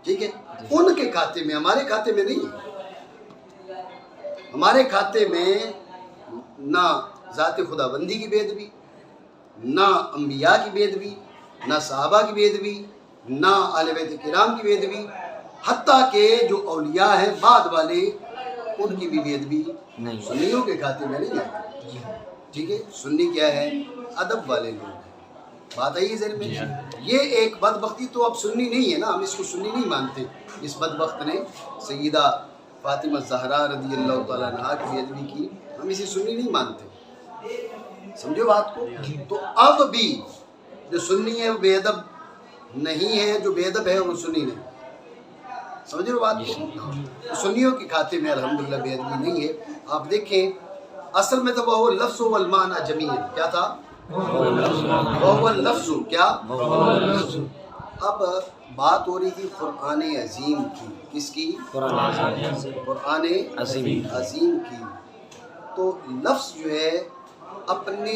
ٹھیک ہے. ان کے کھاتے میں، ہمارے کھاتے میں نہیں ہے. ہمارے کھاتے میں نہ ذات خدا بندی کی بے ادبی، نہ انبیاء کی بے ادبی، نہ صحابہ کی بے ادبی، نہ اہل بیت کرام کی بے ادبی، حتیٰ کہ جو اولیاء ہیں بعد والے ان کی بھی بے ادبی
نہیں.
سنیوں کے کھاتے میں نہیں آتی. ٹھیک ہے. سنی کیا ہے؟ ادب والے لوگ ہیں. بات آئی ہے ذہن میں. یہ ایک بدبختی تو اب سنی نہیں ہے نا، ہم اس کو سنی نہیں مانتے. اس بدبخت نے سیدہ فاطمہ زہرا رضی اللہ تعالیٰ عنہا کی بے ادبی کی، ہم اسے سنی نہیں مانتے. سمجھو بات کو. تو اب بھی جو سنی ہے وہ بے ادب نہیں ہے، جو بے ادب ہے وہ سنی نہیں. سمجھ رہے ہو بات کو؟ سنیوں کے کھاتے میں الحمدللہ بے ادبی نہیں ہے. آپ دیکھیں اصل میں تو وہ لفظ والمعنی جمیعاً کیا تھا؟ وہ لفظ کیا؟ اب بات ہو رہی تھی قرآن عظیم کی. کس کی؟ قرآن عظیم کی. تو لفظ جو ہے اپنے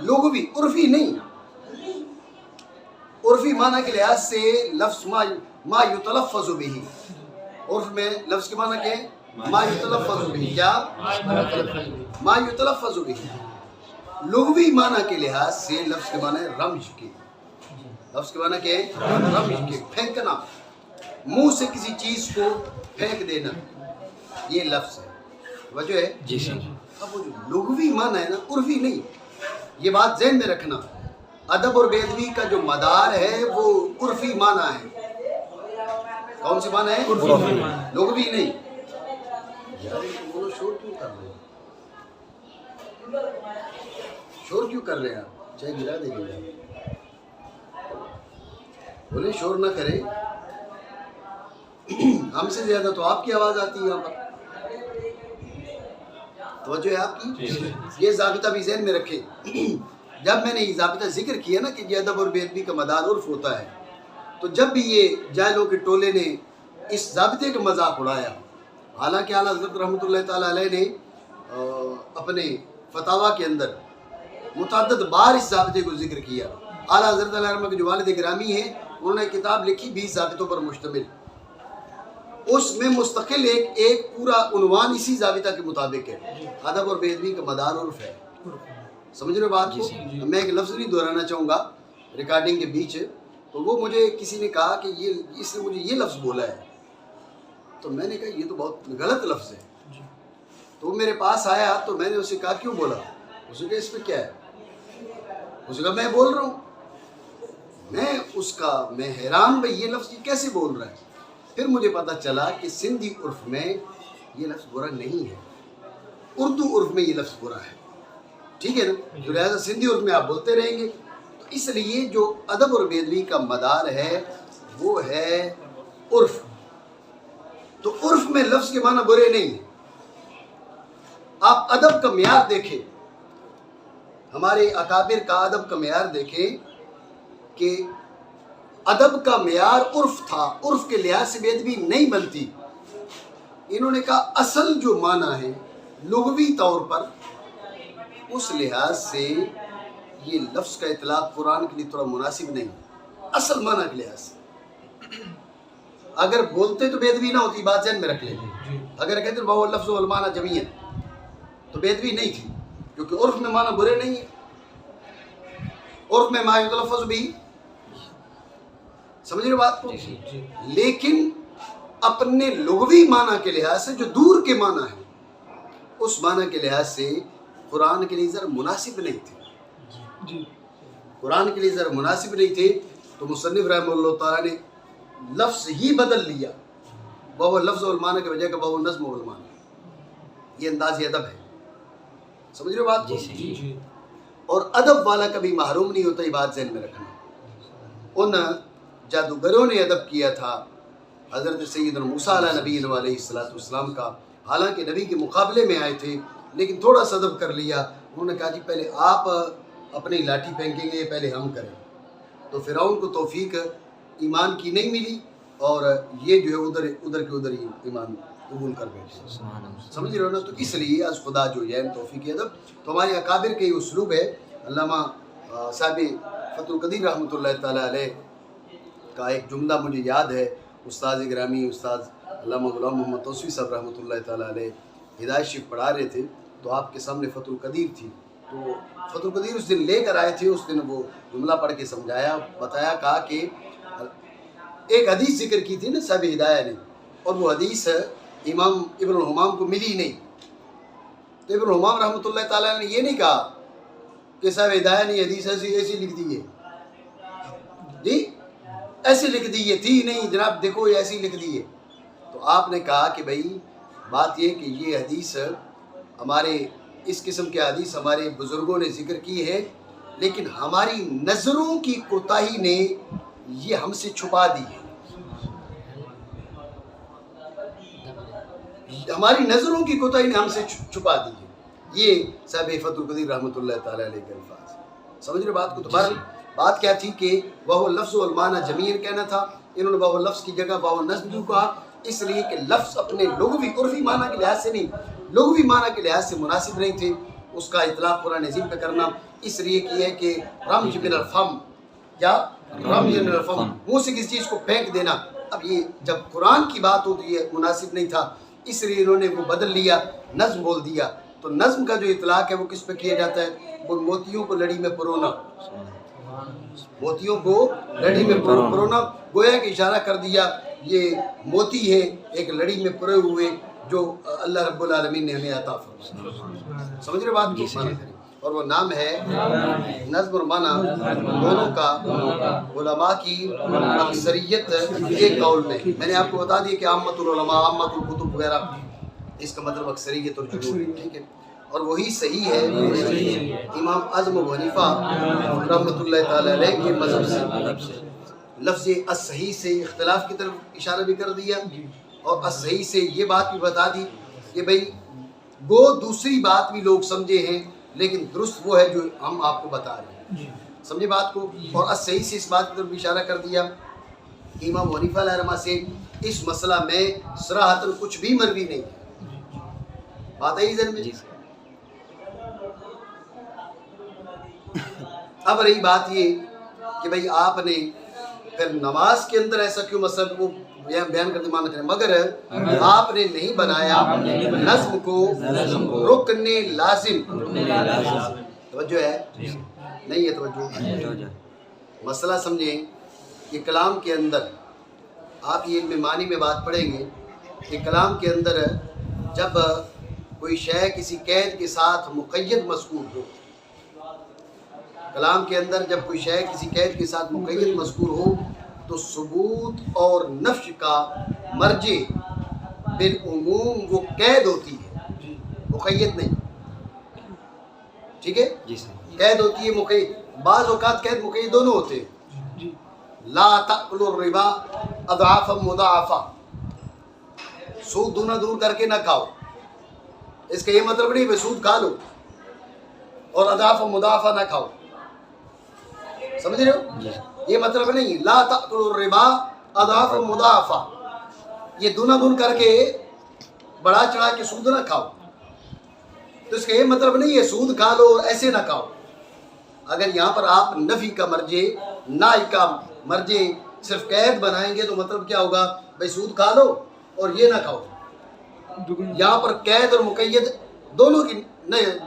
لغوی عرفی نہیں، عرفی معنی کے لحاظ سے لفظ ما یتلفظ به. عرف میں لفظ کے معنی کیا ہے؟ ما یتلفظ به. کیا؟ ما یتلفظ به. لغوی معنی کے لحاظ سے لفظ کے معنی رمج کے. لفظ کے معنی کیا ہے؟ رمج کے، پھینکنا، منہ سے کسی چیز کو پھینک دینا، یہ لفظ ہے. وجہ ہے
جی سر.
اب وہ جو لغوی معنی ہے نا، عرفی نہیں. یہ بات ذہن میں رکھنا. ادب اور بے ادبی کا جو مدار ہے وہ عرفی معنی ہے. کون سی معنی ہے؟ لغوی نہیں. یار وہ شور کیوں کر رہے ہیں؟ شور کیوں کر رہے ہیں آپ؟ چاہے گرا دیں گے. بولے شور نہ کرے. ہم سے زیادہ تو آپ کی آواز آتی ہے یہاں پر. توجہ ہے آپ کی. یہ ضابطہ بھی ذہن میں رکھے. جب میں نے یہ ضابطہ ذکر کیا نا کہ یہ ادب اور بے ادبی کا مدار عرف ہوتا ہے، تو جب بھی یہ جاہلوں کے ٹولے نے اس ضابطے کا مذاق اڑایا، حالانکہ اعلیٰ حضرت رحمۃ اللہ تعالیٰ علیہ نے اپنے فتاویٰ کے اندر متعدد بار اس ضابطے کو ذکر کیا. اعلیٰ حضرت علیہ رحمۃ کے جو والد گرامی ہیں انہوں نے کتاب لکھی 20 ضابطوں پر مشتمل. اس میں مستقل ایک پورا عنوان اسی ضابطہ کے مطابق ہے. ادب اور بے ادبی کا مدار عرف ہے. سمجھ رہے بات کو؟ میں ایک لفظ نہیں دہرانا چاہوں گا ریکارڈنگ کے بیچ. تو وہ مجھے کسی نے کہا کہ اس نے مجھے یہ لفظ بولا ہے. تو میں نے کہا یہ تو بہت غلط لفظ ہے. تو وہ میرے پاس آیا تو میں نے اسے کہا کیوں بولا؟ اس نے کہا اس میں کیا ہے؟ اس نے کہا میں بول رہا ہوں. میں حیران بھائی یہ لفظ کیسے بول رہا ہے. پھر مجھے پتا چلا کہ سندھی عرف میں یہ لفظ برا نہیں ہے، اردو عرف میں یہ لفظ برا ہے. ٹھیک ہے نا. تو لہٰذا سندھی عرف میں آپ بولتے رہیں گے. تو اس لیے جو ادب اور بے ادبی کا مدار ہے وہ ہے عرف. تو عرف میں لفظ کے معنی برے نہیں ہیں. آپ ادب کا معیار دیکھیں، ہمارے اکابر کا ادب کا معیار دیکھیں کہ ادب کا معیار عرف تھا. عرف کے لحاظ سے بے ادبی نہیں بنتی. انہوں نے کہا اصل جو معنی ہے لغوی طور پر، اس لحاظ سے یہ لفظ کا اطلاق قرآن کے لیے تھوڑا مناسب نہیں. اصل معنی کے لحاظ سے اگر بولتے تو بے ادبی نہ ہوتی. بات ذہن میں رکھ لیں. اگر کہتے ہیں وہ لفظ والمعنی جمیعاً تو بے ادبی نہیں تھی، کیونکہ عرف میں معنی برے نہیں ہیں. عرف میں ما یتلفظ بھی. سمجھ رہے بات کو؟ لیکن اپنے لغوی معنی کے لحاظ سے جو دور کے معنی ہیں اس معنی کے لحاظ سے قرآن کے لیے ذرا مناسب نہیں تھے. قرآن کے لیے ذرا مناسب نہیں تھے. تو مصنف رحمہ اللہ تعالیٰ نے لفظ ہی بدل لیا. وہ لفظ والمعنی کے بجائے کہ وہ نظم والمعنی. یہ انداز ادب ہے. سمجھ رہے ہو بات کو؟
جی
اور ادب والا کبھی محروم نہیں ہوتا، یہ بات ذہن میں رکھنا۔ ان جادوگروں نے ادب کیا تھا حضرت سیدنا موسیٰ علیہ نبی علیہ السلام کا، حالانکہ نبی کے مقابلے میں آئے تھے لیکن تھوڑا سا ادب کر لیا۔ انہوں نے کہا جی پہلے آپ اپنی لاٹھی پھینکیں گے، پہلے ہم کریں۔ تو فرعون کو توفیق ایمان کی نہیں ملی اور یہ جو ہے ادھر کے ادھر ہی ایمان قبول کر بیٹھے۔ سمجھ رہے ہو نا؟ تو اس لیے از خدا جو ہے توفیق ادب تو ہمارے اکابر کے اسلوب ہے۔ علامہ صاحب فتح القدیر رحمۃ اللہ تعالیٰ علیہ کا ایک جملہ مجھے یاد ہے، استاد گرامی استاد علامہ غلام محمد توسوی صاحب رحمۃ اللہ تعالیٰ علیہ ہدایت شریف پڑھا رہے تھے تو آپ کے سامنے فتح القدیر تھی، تو فتح القدیر اس دن لے کر آئے تھے۔ اس دن وہ جملہ پڑھ کے سمجھایا، بتایا، کہا کہ ایک حدیث ذکر کی تھی نا صاحب ہدایہ نے، اور وہ حدیث امام ابن الحمام کو ملی نہیں، تو ابن الحمام رحمۃ اللہ تعالیٰ نے یہ نہیں کہا کہ صاحب ہدایہ نے حدیث ایسی لکھ دی ہے، جی ایسی لکھ دی ہے، تھی نہیں جناب، دیکھو یہ ایسی لکھ دی ہے۔ تو آپ نے کہا کہ بھائی بات یہ کہ یہ حدیث ہمارے اس قسم کے حدیث ہمارے بزرگوں نے ذکر کی ہے، لیکن ہماری نظروں کی کوتاہی نے یہ ہم سے چھپا دی ہے، ہماری نظروں کی کوتاہی نے ہم سے چھپا دی ہے۔ یہ صاحب فتح القدیر رحمۃ اللہ تعالیٰ علیہ کے الفاظ، سمجھ رہے بات کو؟ تو بات کیا تھی کہ وہ لفظ والمعنی جمیعاً کہنا تھا، انہوں نے وہ لفظ کی جگہ وہ نظم کیوں کہا؟ اس لیے کہ لفظ اپنے لغوی عرفی معنی کے لحاظ سے نہیں، لغوی معنی کے لحاظ سے مناسب نہیں تھے، اس کا اطلاق قرآن عظیم پہ کرنا اس لیے کیا ہے کہ رمج من الفم، کیا رمج من الفم، منہ سے کسی چیز کو پھینک دینا۔ اب یہ جب قرآن کی بات ہو تو یہ مناسب نہیں تھا، اس لیے انہوں نے وہ بدل لیا، نظم بول دیا۔ تو نظم کا جو اطلاق ہے وہ کس پہ کیا جاتا ہے؟ وہ موتیوں کو لڑی میں پرونا، موتیوں کو لڑی میں پرونا، گویا کہ اشارہ کر دیا یہ موتی ہے ایک لڑی میں پرے ہوئے جو اللہ رب العالمین نے ہمیں عطا فرمایا۔ سمجھ رہے بات کی؟ اور وہ نام ہے نظم اور معنی دونوں کا علماء کی اکثریت ایک قول میں۔ میں نے آپ کو بتا دیا کہ عامت العلماء، عامت الکتب وغیرہ، اس کا مطلب اکثریت اور جمہور، ٹھیک ہے، اور وہی صحیح ہے امام اعظم ابو حنیفہ رحمۃ اللہ تعالی علیہ کے مذہب سے۔ لفظ الصحیح سے اختلاف کی طرف اشارہ بھی کر دیا، اور الصحیح سے یہ بات بھی بتا دی کہ بھئی گو دوسری بات بھی لوگ سمجھے ہیں لیکن درست وہ ہے جو ہم آپ کو بتا رہے ہیں، سمجھے بات کو؟ اور الصحیح سے اس بات کی طرف بھی اشارہ کر دیا کہ امام ابو حنیفہ علیہ رحمہ سے اس مسئلہ میں صراحتاً کچھ بھی مروی نہیں ہے۔ بات ہے ذہن میں؟ اب رہی بات یہ کہ بھئی آپ نے پھر نماز کے اندر ایسا کیوں مسئلہ وہ بیان کرتے مانا کریں، مگر آپ نے نہیں بنایا نظم کو رکن لازم۔ توجہ ہے؟ نہیں ہے توجہ؟ مسئلہ سمجھیں کہ کلام کے اندر آپ یہ علم معنی میں بات پڑھیں گے کہ کلام کے اندر جب کوئی شے کسی قید کے ساتھ مقید مذکور ہو، کلام کے اندر جب کوئی شے کسی قید کے ساتھ مقید مذکور ہو تو ثبوت اور نفی کا مرجع بالعموم وہ قید ہوتی ہے، مقید نہیں، ٹھیک ہے؟ قید ہوتی ہے مقید، بعض اوقات قید مقید دونوں ہوتے ہیں۔ لا تأکلوا الربا اضعافا مضاعفا، سود دونا دور کر کے نہ کھاؤ، اس کا یہ مطلب نہیں کہ سود کھا لو اور اضعافا مضاعفا نہ کھاؤ، سمجھ رہے ہو؟ یہ مطلب نہیں لا تأکلوا الربا اضعافا مضاعفا، یہ دونا دون کر کے بڑھا چڑھا کے سود نہ کھاؤ، تو اس کا یہ مطلب نہیں ہے سود کھا لو اور ایسے نہ کھاؤ۔ اگر یہاں پر آپ نفی کا مرجع، نہی کا مرجع صرف قید بنائیں گے تو مطلب کیا ہوگا؟ بھائی سود کھا لو اور یہ نہ کھاؤ۔ یہاں پر قید اور مقید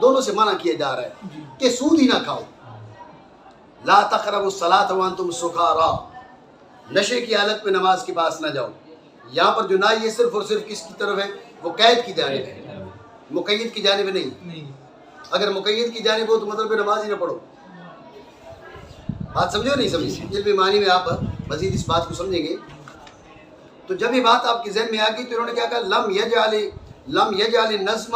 دونوں سے منع کیا جا رہا ہے کہ سود ہی نہ کھاؤ۔ لا تقربوا الصلاۃ وانتم سکارا، نشے کی حالت میں نماز کے پاس نہ جاؤ۔ یہاں پر جو نہی ہے صرف اور صرف کس کی طرف ہے؟ وہ قید کی جانب ہے، مقید کی جانب نہیں۔ اگر مقید کی جانب ہو تو مطلب نماز ہی نہ پڑھو۔ بات سمجھو نہیں سمجھے؟ علم معنی میں آپ مزید اس بات کو سمجھیں گے۔ تو جب یہ بات آپ کے ذہن میں آ گئی تو انہوں نے کیا کہا؟ لم یجعل النظم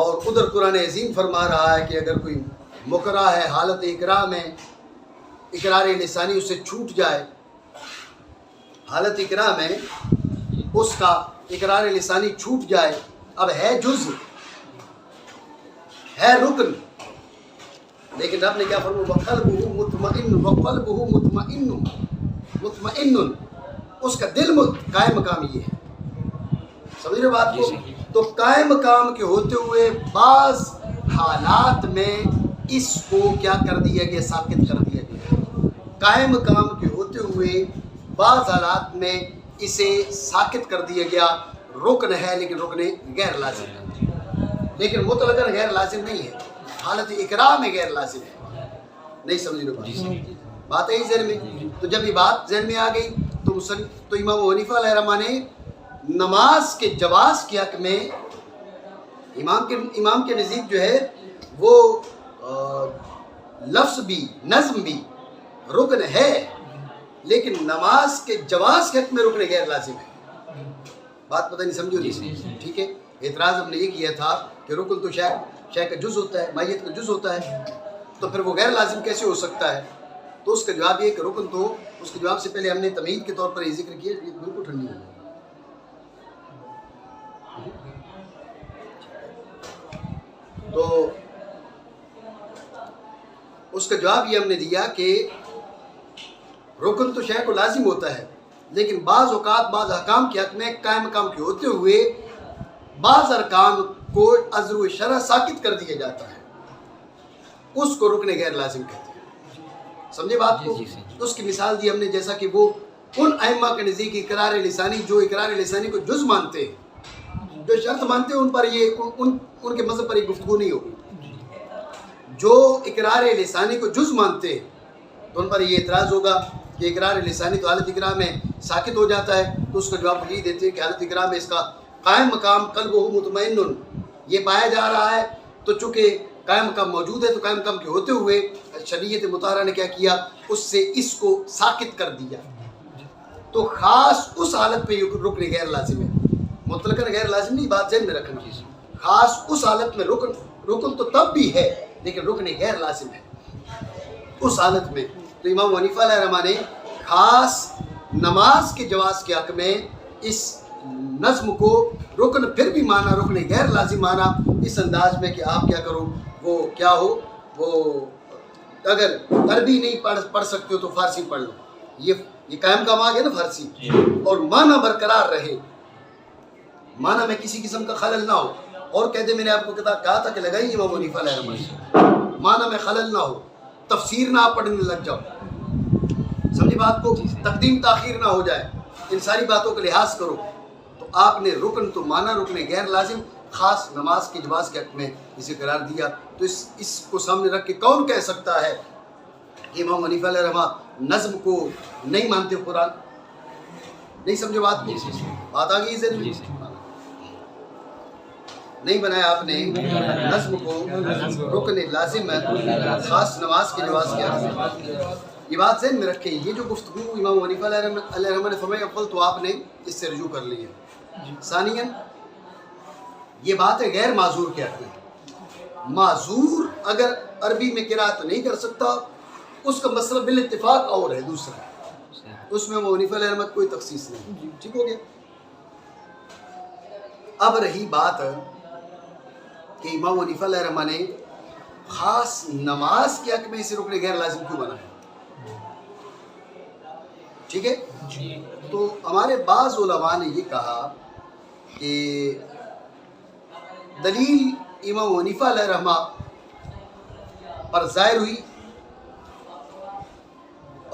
اور ادھر قرآن عظیم فرما رہا ہے کہ اگر کوئی مکرہ ہے حالت اکرام میں اقرار لسانی اسے چھوٹ جائے، حالت اکرام میں اس کا اقرار لسانی چھوٹ جائے، اب ہے جز ہے رکن، لیکن رب نے کیا فرمایا وَقَلْبُهُ مُطْمَئِنٌ وَقَلْبُهُ مُطْمَئِنٌ، اس کا دل قائم مقام یہ ہے، سمجھ رہے بات کو؟ تو قائم مقام کے ہوتے ہوئے بعض حالات میں اس کو کیا کر دیا گیا، ثابت کر دیا گیا، قائم مقام کے ہوتے ہوئے بعض حالات میں اسے ساکت کر دیا گیا، رکن ہے لیکن رکن غیر لازم ہے، لیکن مطلقاً غیر لازم نہیں ہے، حالت اقرار میں غیر لازم ہے، نہیں سمجھ رہے بات ہے ذہن میں؟ تو جب یہ بات ذہن میں آ گئی تو امام ابو حنیفہ علیہ الرحمہ نے نماز کے جواز کے حق میں امام کے نزدیک جو ہے وہ لفظ بھی نظم بھی رکن ہے، لیکن نماز کے جواز کے حق میں رکن غیر لازم ہے، بات پتہ نہیں سمجھو نہیں؟ ٹھیک ہے، اعتراض ہم نے یہ کیا تھا کہ رکن تو شے کا جز ہوتا ہے، مائیت کا جز ہوتا ہے، تو پھر وہ غیر لازم کیسے ہو سکتا ہے؟ تو اس کا جواب یہ کہ رکن تو اس کے جواب سے پہلے ہم نے تمہید کے طور پر یہ ذکر کیا، یہ بالکل ٹھنڈی ہو گئی، تو اس کا جواب یہ ہم نے دیا کہ رکن تو شے کو لازم ہوتا ہے، لیکن بعض اوقات بعض احکام کے حق میں قائم مقام کے ہوتے ہوئے بعض ارکان کو عذر شرع ساکت کر دیا جاتا ہے، اس کو رکن غیر لازم کہتے ہیں، سمجھے بات کو؟ اس کی مثال دی ہم نے، جیسا کہ وہ ان ائمہ کے نزدیک اقرار لسانی جو اقرار لسانی کو جز مانتے ہیں، جو شرط مانتے ہیں، ان پر یہ ان کے مذہب پر یہ گفتگو نہیں ہوگی، جو اقرار لسانی کو جز مانتے ہیں تو ان پر یہ اعتراض ہوگا کہ اقرار لسانی تو حالت اقرار میں ساکت ہو جاتا ہے، تو اس کا جواب یہی دیتے ہیں کہ حالت اقرار میں اس کا قائم مقام قلبہ مطمئن یہ پایا جا رہا ہے، تو چونکہ قائم مقام موجود ہے تو قائم مقام کے ہوتے ہوئے شریعت مطہرہ نے کیا کیا، اس سے اس کو ساکت کر دیا، تو خاص اس حالت پہ رکن غیر لازم ہے، مطلقاً غیر لازم نہیں، بات ذہن میں رکھنا، خاص اس حالت میں رکن تو تب بھی ہے لیکن رکن غیر لازم ہے اس حالت میں۔ تو امام ابو حنیفہ علیہ الرحمہ نے خاص نماز کے جواز کے حق میں اس نظم کو رکن پھر بھی مانا، رکن غیر لازم مانا، اس انداز میں کہ آپ کیا کرو، وہ کیا ہو، وہ اگر عربی نہیں پڑھ سکتے ہو تو فارسی پڑھ لو، یہ قائم کام آ گیا نا فارسی، اور معنی برقرار رہے، معنی میں کسی قسم کا خلل نہ ہو، اور کہتے میں نے آپ کو کہا تھا کہ لگائیے امام ابو حنیفہ علیہ الرحمہ سے، معنی میں خلل نہ ہو، تفسیر نہ آپ پڑھنے لگ جاؤ، سمجھی بات کو، تقدیم تاخیر نہ ہو جائے، ان ساری باتوں کا لحاظ کرو، تو آپ نے رکن تو مانا، رکن غیر لازم خاص نماز کے جواز کے حق میں اسے قرار دیا، تو اس کو سامنے رکھ کے کون کہہ سکتا ہے کہ امام حنیفہ علیہ الرحمہ نظم کو نہیں مانتے قرآن؟ نہیں سمجھے بات کو؟ بات آ گئی ذہن میں؟ نہیں بنایا آپ نے نظم کو رکن لازم ہے خاص نماز کے جواز کے حق میں، یہ بات ذہن میں رکھیں، یہ جو گفتگو امام ابو حنیفہ علیہ الرحمہ نے فرمائی اول تو آپ نے اس سے رجوع کر لی ہے، ثانیاً یہ بات ہے غیر معذور کے حق میں، معذور اگر عربی میں قرات نہیں کر سکتا اس کا مسئلہ بالاتفاق اور ہے دوسرا، اس میں ابو حنیفہ علیہ الرحمہ کوئی تخصیص نہیں، ٹھیک ہو گیا؟ اب رہی بات کہ امام ابو حنیفہ علیہ الرحمہ نے خاص نماز کے حق میں اسے رکن غیر لازم کیوں بنایا، ٹھیک ہے؟ تو ہمارے بعض علماء نے یہ کہا کہ دلیل امام ابو حنیفہ علیہ الرحمہ پر ظاہر ہوئی،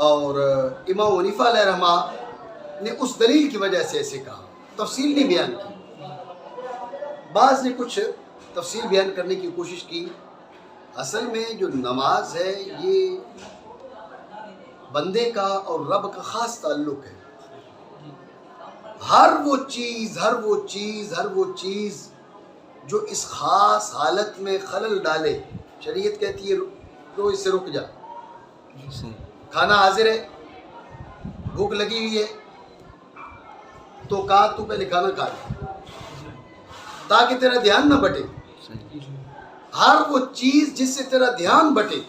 اور امام ابو حنیفہ علیہ الرحمہ نے اس دلیل کی وجہ سے ایسے کہا، تفصیل نہیں بیان کی، بعض نے کچھ تفصیل بیان کرنے کی کوشش کی، اصل میں جو نماز ہے یہ بندے کا اور رب کا خاص تعلق ہے، ہر وہ چیز جو اس خاص حالت میں خلل ڈالے، شریعت کہتی ہے تو اس سے رک جا، کھانا حاضر ہے، بھوک لگی ہوئی ہے تو کہا تو پہلے کھانا کھا لے تاکہ تیرا دھیان نہ بٹے، ہر وہ چیز جس سے تیرا دھیان بٹے،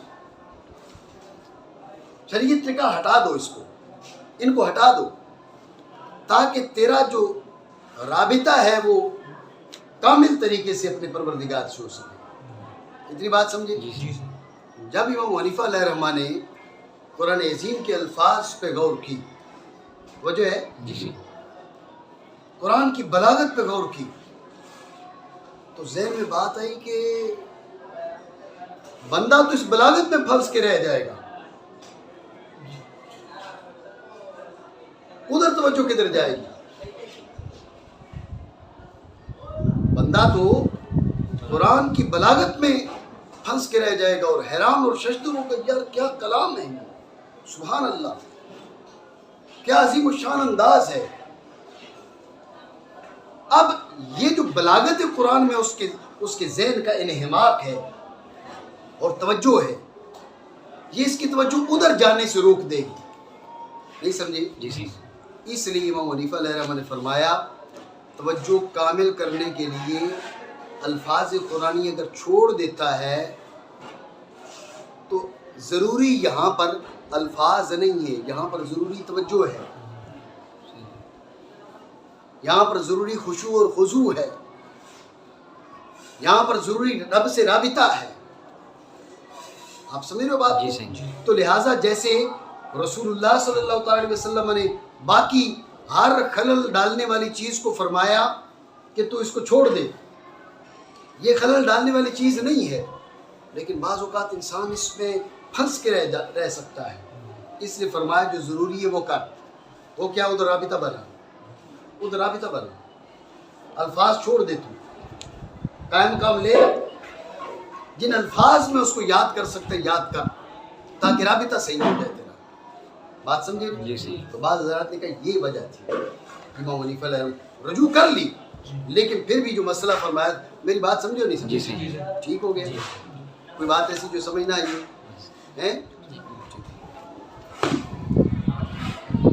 شریعت نے کہا ہٹا دو، اس کو، ان کو ہٹا دو، تاکہ تیرا جو رابطہ ہے وہ کامل طریقے سے اپنے پروردگار سے ہو سکے۔ اتنی بات سمجھے؟ جب امام حنیفہ علیہ الرحمہ نے قرآن عظیم کے الفاظ پہ غور کی، وہ جو ہے قرآن کی بلاغت پہ غور کی، تو ذہن میں بات آئی کہ بندہ تو اس بلاغت میں پھنس کے رہ جائے گا، ادھر توجہ کدھر جائے گی؟ بندہ تو قرآن کی بلاغت میں پھنس کے رہ جائے گا اور حیران اور ششدر ہوگا، یار کیا کلام ہے، سبحان اللہ، کیا عظیم الشان انداز ہے۔ اب یہ جو بلاغت قرآن میں اس کے ذہن کا انہماک ہے اور توجہ ہے، یہ اس کی توجہ ادھر جانے سے روک دے گی، نہیں سمجھے؟ اس لیے امام حنیفہ علیہ الرحمہ نے فرمایا توجہ کامل کرنے کے لیے الفاظ قرآنی اگر چھوڑ دیتا ہے تو ضروری یہاں پر الفاظ نہیں ہے، یہاں پر ضروری توجہ ہے، یہاں پر ضروری خشوع اور خضوع ہے، یہاں پر ضروری رب سے رابطہ ہے۔ آپ سمجھ رہے ہو بات کو؟ تو لہٰذا جیسے رسول اللہ صلی اللہ تعالی علیہ وسلم نے باقی ہر خلل ڈالنے والی چیز کو فرمایا کہ تو اس کو چھوڑ دے، یہ خلل ڈالنے والی چیز نہیں ہے، لیکن بعض اوقات انسان اس میں پھنس کے رہ سکتا ہے، اس لیے فرمایا جو ضروری ہے وہ کر، وہ کیا؟ ادھر رابطہ بنا، ادھر رابطہ بنا، الفاظ چھوڑ دے، تو قائم مقام لے، جن الفاظ میں اس کو یاد کر سکتے یاد کر، تاکہ رابطہ صحیح ہو جائے تیرا۔ بات سمجھے؟ تو بعض حضرات نے کہا یہ وجہ تھی، امام حنیفہ علیہ الرحمہ رجوع کر لی، لیکن پھر بھی جو مسئلہ فرمایا، میری بات سمجھو نہیں سمجھے؟ ٹھیک ہو گیا؟ کوئی بات ایسی جو سمجھ نہ آئی ہے؟